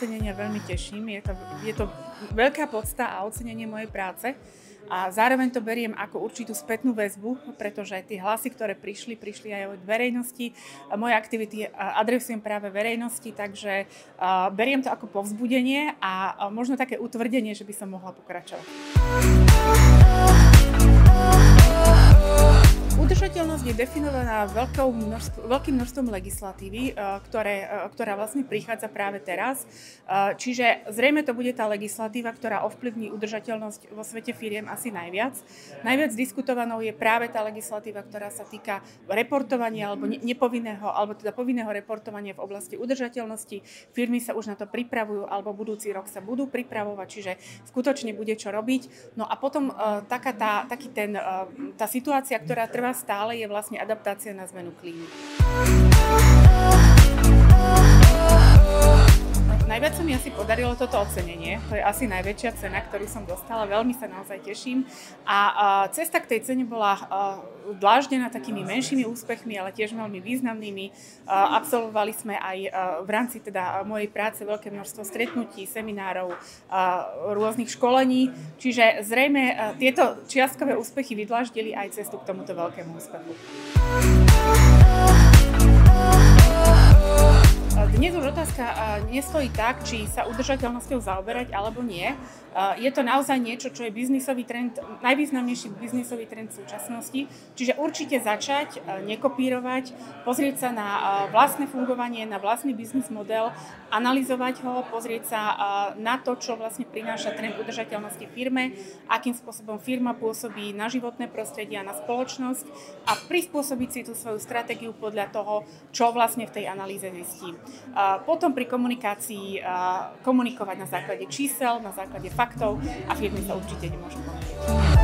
ocenenia veľmi teším. Je to veľká podsta a ocenenie mojej práce. A zároveň to beriem ako určitú spätnú väzbu, pretože tie hlasy, ktoré prišli aj od verejnosti. Moje aktivity adresujem práve verejnosti, takže beriem to ako povzbudenie a možno také utvrdenie, že by som mohla pokračovať. Udržateľnosť je definovaná veľkým množstvom legislatívy, ktorá vlastne prichádza práve teraz. Čiže zrejme to bude tá legislatíva, ktorá ovplyvní udržateľnosť vo svete firiem asi najviac. Najviac diskutovanou je práve tá legislatíva, ktorá sa týka reportovania alebo nepovinného, alebo teda povinného reportovania v oblasti udržateľnosti. Firmy sa už na to pripravujú alebo budúci rok sa budú pripravovať, čiže skutočne bude čo robiť. No a potom tá situácia, ktorá trvá stále, je vlastne adaptácia na zmenu klímy. Najviac sa mi asi podarilo toto ocenenie. To je asi najväčšia cena, ktorú som dostala. Veľmi sa naozaj teším. A cesta k tej cene bola dláždená takými menšími úspechmi, ale tiež veľmi významnými. Absolvovali sme aj v rámci teda mojej práce veľké množstvo stretnutí, seminárov, rôznych školení. Čiže zrejme tieto čiastkové úspechy vydláždili aj cestu k tomuto veľkému úspechu. Dnes už otázka nestojí tak, či sa udržateľnosťou zaoberať alebo nie. Je to naozaj niečo, čo je biznisový trend, najvýznamnejší biznisový trend v súčasnosti. Čiže určite začať, nekopírovať, pozrieť sa na vlastné fungovanie, na vlastný biznis model, analyzovať ho, pozrieť sa na to, čo vlastne prináša trend udržateľnosti firme, akým spôsobom firma pôsobí na životné prostredie a na spoločnosť a prispôsobiť si tú svoju stratégiu podľa toho, čo vlastne v tej analýze zistí. Potom pri komunikácii komunikovať na základe čísel, na základe faktov a firmy sa určite nemôžu pomýliť.